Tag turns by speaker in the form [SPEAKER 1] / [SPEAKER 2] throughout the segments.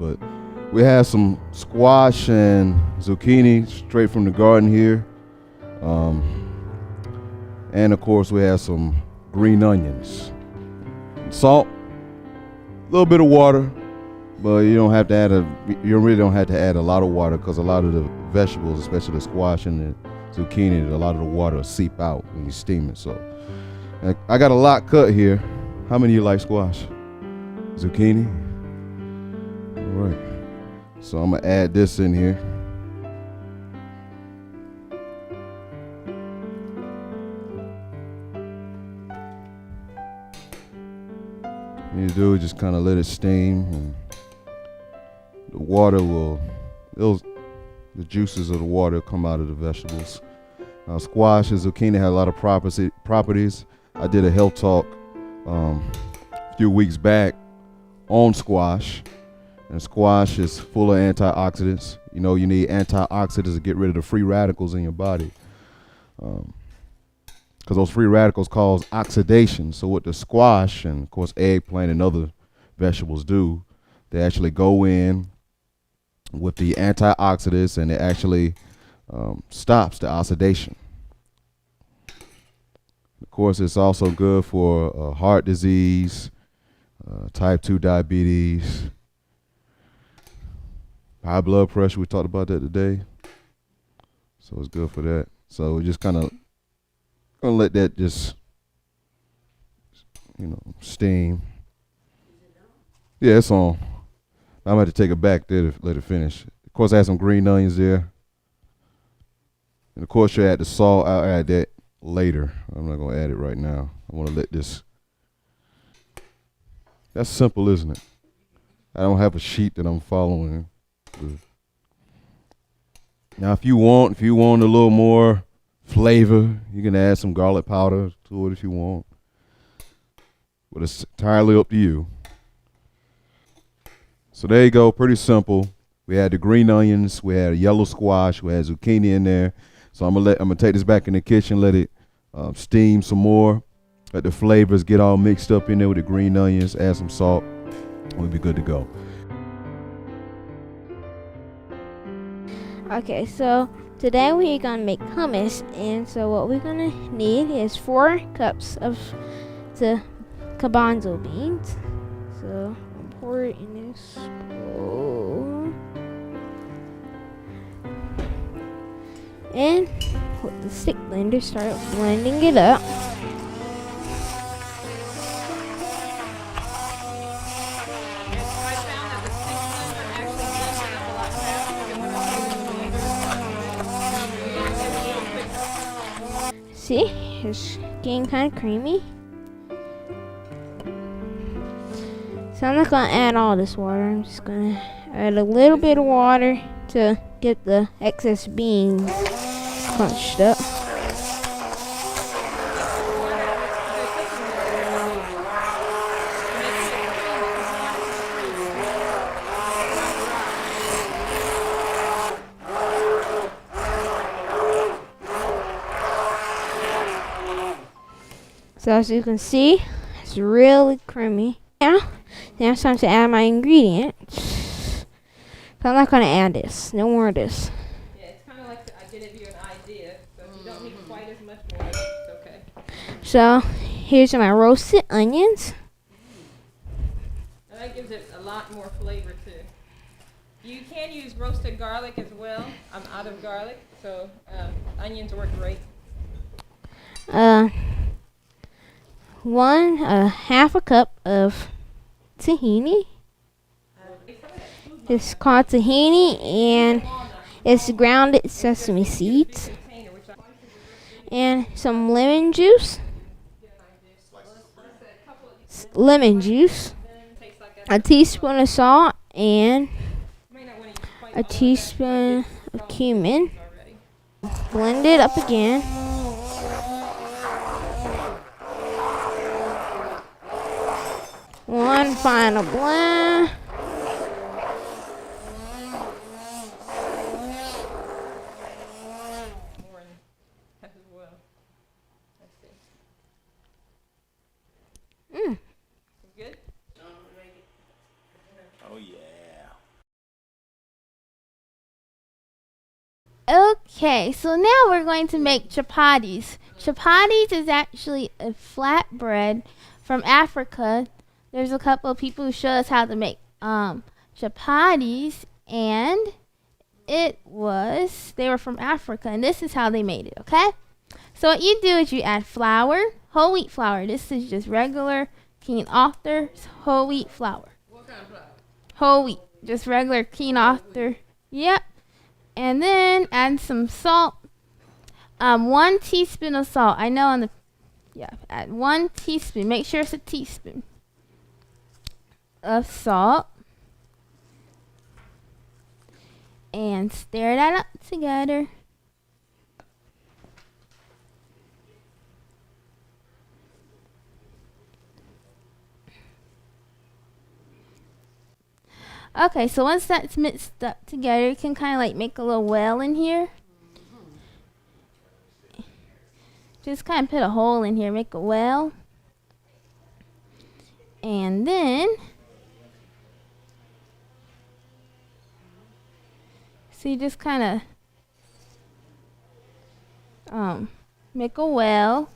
[SPEAKER 1] but we have some squash and zucchini straight from the garden here. And of course we have some green onions. Salt, a little bit of water, but you really don't have to add a lot of water, because a lot of the vegetables, especially the squash and the zucchini, a lot of the water will seep out when you steam it. So I got a lot cut here. How many of you like squash? Zucchini? All right. So I'm gonna add this in here. What you do is just kind of let it steam, and the water the juices of the water come out of the vegetables. Squash and zucchini have a lot of properties. I did a health talk a few weeks back on squash, and squash is full of antioxidants. You know, you need antioxidants to get rid of the free radicals in your body, because those free radicals cause oxidation. So what the squash and of course eggplant and other vegetables do, they actually go in with the antioxidants, and it actually stops the oxidation. Of course, it's also good for heart disease, type 2 diabetes, high blood pressure. We talked about that today. So it's good for that. So we're just kind of gonna let that just, steam. Yeah, it's on. I'm gonna have to take it back there to let it finish. Of course, I have some green onions there. And of course, you add the salt. I'll add that later. I'm not gonna add it right now. I wanna let this. That's simple, isn't it? I don't have a sheet that I'm following. Now, if you want a little more flavor, you can add some garlic powder to it if you want. But it's entirely up to you. So there you go, pretty simple. We had the green onions, we had a yellow squash, we had zucchini in there. So I'm gonna take this back in the kitchen, let it steam some more, let the flavors get all mixed up in there with the green onions, add some salt, we'll be good to go.
[SPEAKER 2] Okay, so today we're gonna make hummus, and so what we're gonna need is 4 cups of the garbanzo beans. So I'll pour it in this bowl, and with the stick blender, start blending it up. See, it's getting kind of creamy. So I'm not gonna add all this water. I'm just gonna add a little bit of water to get the excess beans crunched up. So as you can see, it's really creamy. Now it's time to add my ingredients. So I'm not gonna add this. No more of this.
[SPEAKER 3] Yeah, it's kind of like I did give you an idea. So if you don't need quite as much more, it's okay.
[SPEAKER 2] So here's my roasted onions.
[SPEAKER 3] And that gives it a lot more flavor too. You can use roasted garlic as well. I'm out of garlic, so onions work great.
[SPEAKER 2] Half a cup of tahini. It's called tahini, and it's grounded sesame seeds. And some lemon juice. A teaspoon of salt, and a teaspoon of cumin. Blend it up again. One final blend.
[SPEAKER 3] Good?
[SPEAKER 4] Oh yeah.
[SPEAKER 2] Okay, so now we're going to make chapatis. Chapatis is actually a flatbread from Africa. There's a couple of people who show us how to make chapatis, and they were from Africa, and this is how they made it, okay? So what you do is you add flour, whole wheat flour. This is just regular King Arthur's whole wheat flour.
[SPEAKER 3] What kind of flour?
[SPEAKER 2] Whole wheat, just regular King Arthur. Yep. And then add some salt. 1 teaspoon of salt. I know add 1 teaspoon. Make sure it's a teaspoon of salt. And stir that up together. Okay, so once that's mixed up together, you can kind of like make a little well in here. Just kind of put a hole in here, make a well. And then, so you just kind of make a well.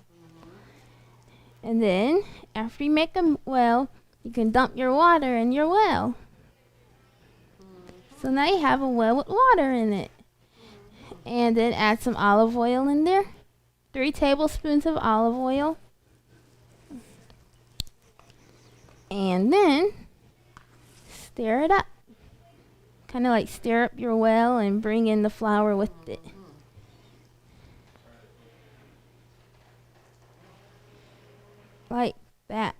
[SPEAKER 2] And then, after you make a well, you can dump your water in your well. So now you have a well with water in it. And then add some olive oil in there. 3 tablespoons of olive oil. And then stir it up. Kind of like stir up your well and bring in the flour with it. Like that.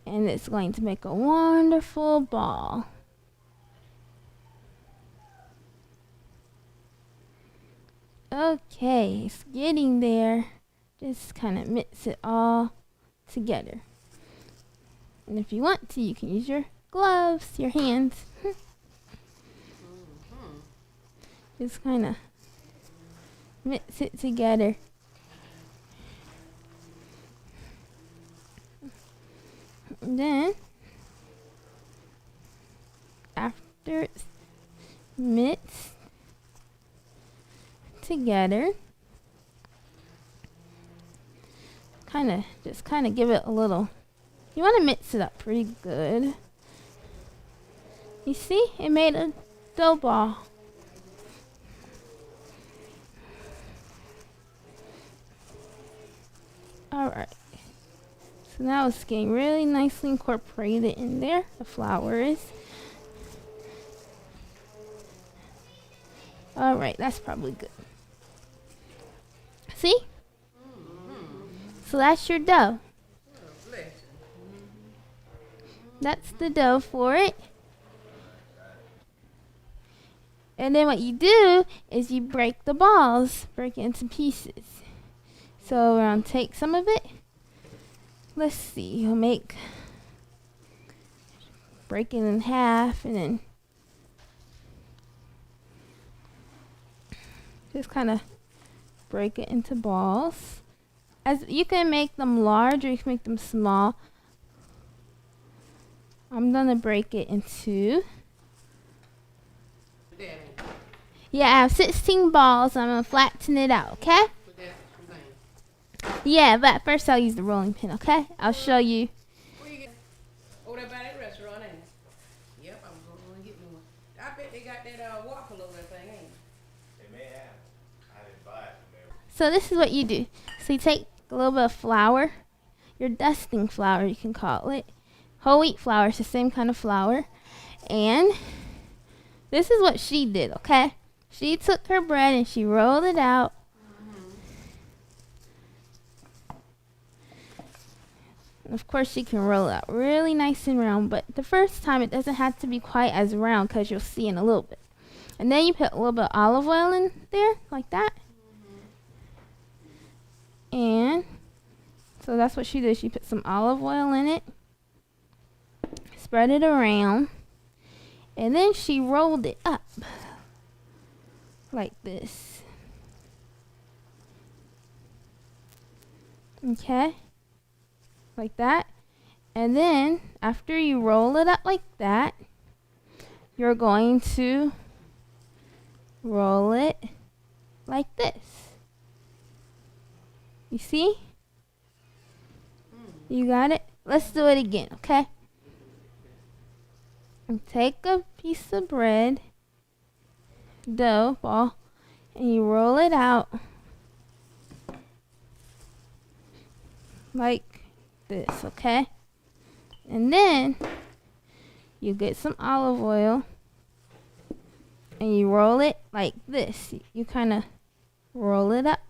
[SPEAKER 2] And it's going to make a wonderful ball. Okay, it's getting there. Just kind of mix it all together. And if you want to, you can use your gloves, your hands. Just kind of mix it together. And then, after it's mixed together, just kind of give it a little, you want to mix it up pretty good. You see, it made a dough ball. Alright. So now it's getting really nicely incorporated in there. The flour is. Alright, that's probably good. See? So that's your dough. That's the dough for it. And then what you do is you break the balls, break it into pieces. So we're going to take some of it. Let's see, you'll break it in half and then just kind of break it into balls. As you can make them large or you can make them small. I'm gonna break it into. Yeah, I have 16 balls. I'm gonna flatten it out, okay? Yeah, but first I'll use the rolling pin, okay? I'll show you.
[SPEAKER 3] Oh, that by that restaurant, ain't it? Yep, I'm going to get me one. I bet they got that waffle over that thing, ain't it?
[SPEAKER 4] They may have. I didn't buy it from there.
[SPEAKER 2] So this is what you do. So you take a little bit of flour, your dusting flour you can call it. Whole wheat flour, it's the same kind of flour. And this is what she did, okay? She took her bread and she rolled it out. And of course she can roll it out really nice and round, but the first time it doesn't have to be quite as round because you'll see in a little bit. And then you put a little bit of olive oil in there, like that. And so that's what she did. She put some olive oil in it, spread it around, and then she rolled it up like this. Okay, like that. And then after you roll it up like that, you're going to roll it like this. You see? You got it? Let's do it again, okay? And take a piece of bread, dough ball, and you roll it out like this, okay? And then you get some olive oil and you roll it like this. You kind of roll it up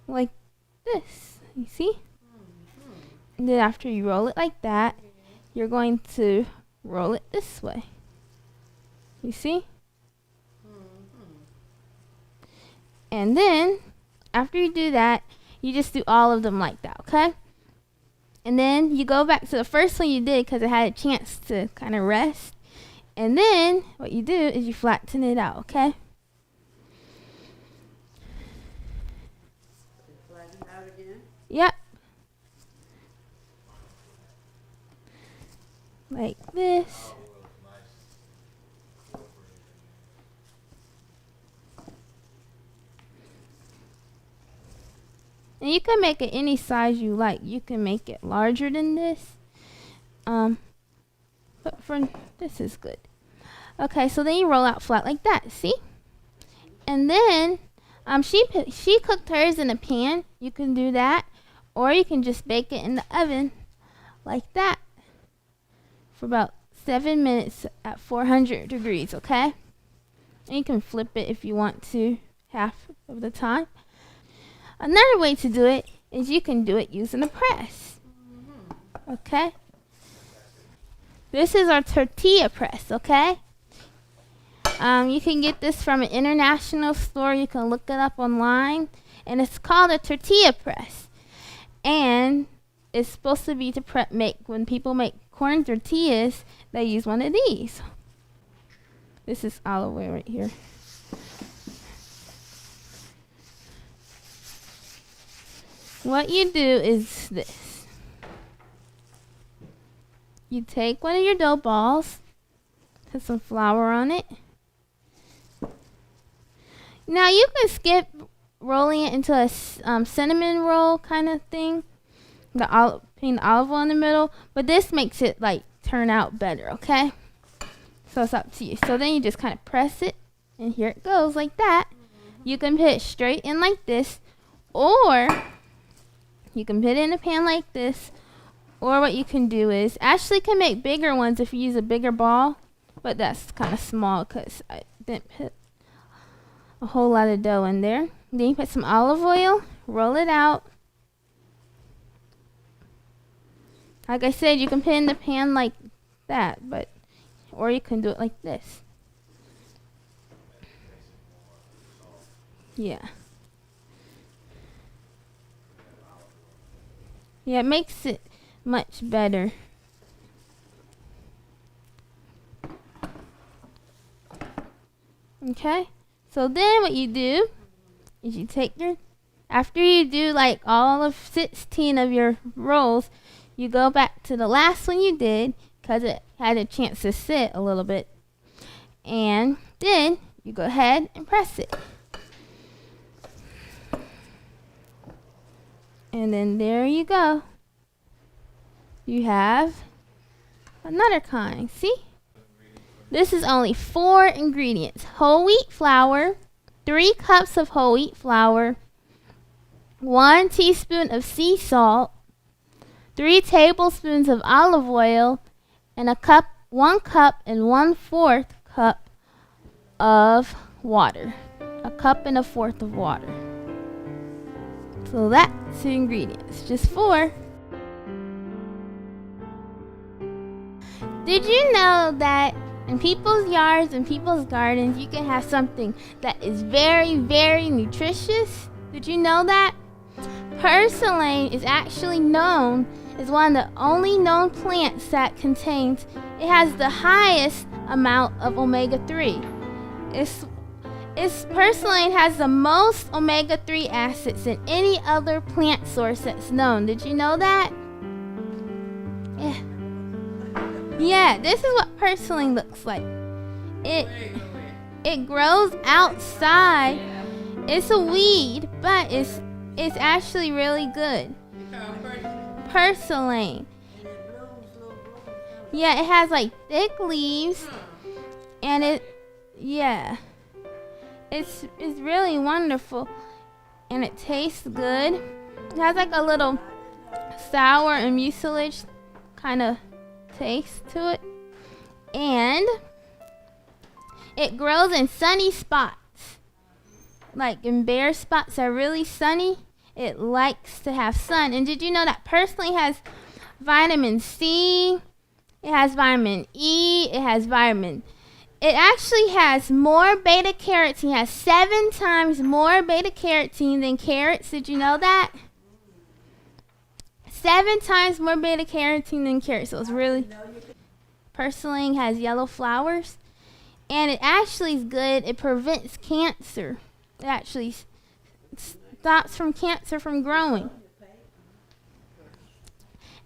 [SPEAKER 2] like this. You see? And then after you roll it like that, you're going to roll it this way. You see? And then after you do that, you just do all of them like that, okay? And then you go back to the first one you did because it had a chance to kind of rest. And then what you do is you flatten it out, okay?
[SPEAKER 5] Flatten out again?
[SPEAKER 2] Yep. Like this. And you can make it any size you like. You can make it larger than this. But for this is good. Okay, so then you roll out flat like that, see? And then she cooked hers in a pan. You can do that. Or you can just bake it in the oven like that for about 7 minutes at 400 degrees, okay? And you can flip it if you want to half of the time. Another way to do it is you can do it using a press. Okay? This is our tortilla press, okay? You can get this from an international store. You can look it up online. And it's called a tortilla press. And it's supposed to be to when people make corn tortillas, they use one of these. This is olive oil right here. What you do is this. You take one of your dough balls, put some flour on it. Now you can skip rolling it into a cinnamon roll kind of thing, putting the olive oil in the middle, but this makes it like turn out better, okay? So it's up to you. So then you just kind of press it, and here it goes like that. You can put it straight in like this, or you can put it in a pan like this, or what you can do is, Ashley can make bigger ones if you use a bigger ball, but that's kind of small because I didn't put a whole lot of dough in there. Then you put some olive oil, roll it out. Like I said, you can put it in the pan like that, or you can do it like this. Yeah. Yeah, it makes it much better. Okay, so then what you do is you take after you do like all of 16 of your rolls, you go back to the last one you did because it had a chance to sit a little bit. And then you go ahead and press it. And then there you go. You have another kind. See? This is only 4 ingredients. Whole wheat flour, 3 cups of whole wheat flour, 1 teaspoon of sea salt, 3 tablespoons of olive oil, and 1 cup and 1/4 cup of water. 1 cup and 1/4 of water. So that's the ingredients, just 4. Did you know that in people's yards and people's gardens, you can have something that is very, very nutritious? Did you know that? Purslane is actually known as one of the only known plants that it has the highest amount of omega-3. Purslane has the most omega-3 acids than any other plant source that's known. Did you know that? Yeah.
[SPEAKER 5] Yeah, this is what purslane looks like. It grows outside. It's a weed, but it's actually really good. Purslane. Yeah, it has like thick leaves, and it's really wonderful, and it tastes good. It has like a little sour and mucilage kind of taste to it, and it grows in sunny spots, like in bare spots that are really sunny. It likes to have sun. And did you know that purslane has vitamin C? It has vitamin E. It actually has more beta carotene. It has 7 times more beta carotene than carrots. Did you know that? 7 times more beta carotene than carrots. So it's really, purslane has yellow flowers, and it actually is good. It prevents cancer. It actually stops cancer from growing.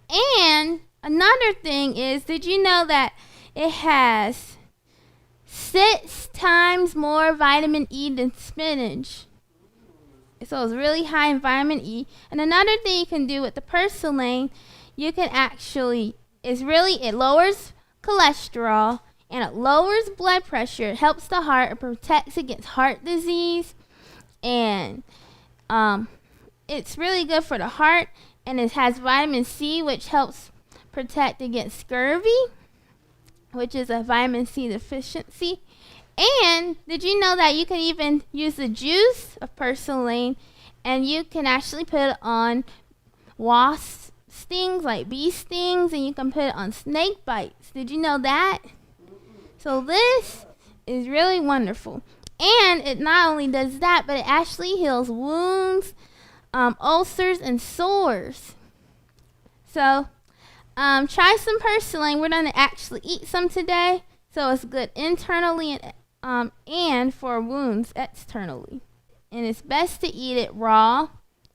[SPEAKER 5] And another thing is, did you know that it has 6 times more vitamin E than spinach? So it's really high in vitamin E. And another thing you can do with the purslane, you can actually, it lowers cholesterol, and it lowers blood pressure. It helps the heart. It protects against heart disease, and it's really good for the heart. And it has vitamin C, which helps protect against scurvy, which is a vitamin C deficiency. And did you know that you can even use the juice of purslane, and you can actually put it on wasp stings, like bee stings, and you can put it on snake bites. Did you know that? So this is really wonderful. And it not only does that, but it actually heals wounds, ulcers, and sores. So try some purslane. We're going to actually eat some today. So it's good internally and for wounds externally. And it's best to eat it raw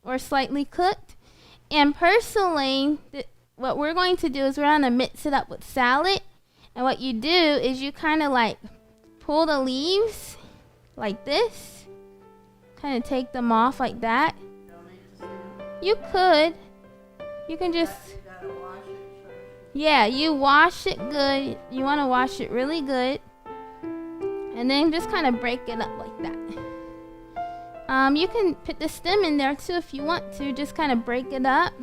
[SPEAKER 5] or slightly cooked. And purslane, what we're going to do is we're going to mix it up with salad. And what you do is you kind of like pull the leaves like this. Kind of take them off like that. You could. You can just... Yeah, you wash it good. You want to wash it really good. And then just kind of break it up like that. You can put the stem in there too if you want to. Just kind of break it up.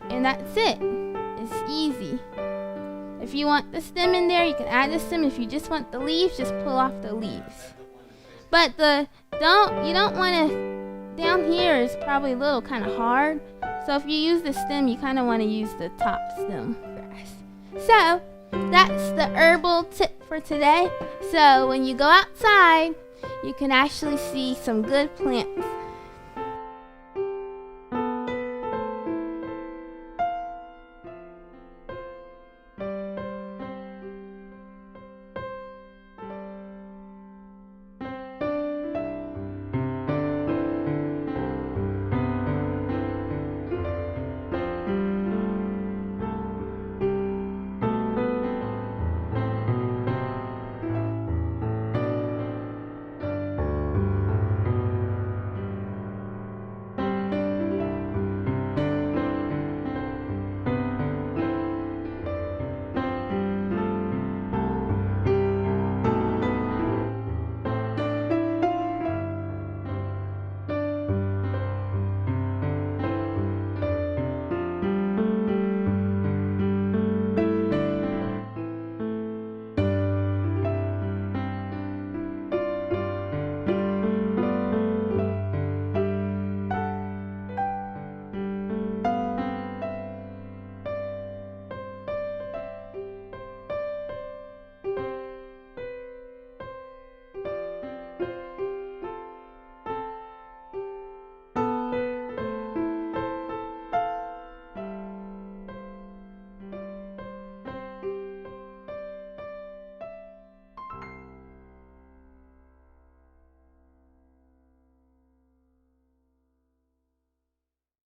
[SPEAKER 5] And that's it. It's easy. If you want the stem in there, you can add the stem. If you just want the leaves, just pull off the leaves. But you don't want to... Down here is probably a little kind of hard. So if you use the stem, you kind of want to use the top stem grass. So that's the herbal tip for today. So when you go outside, you can actually see some good plants.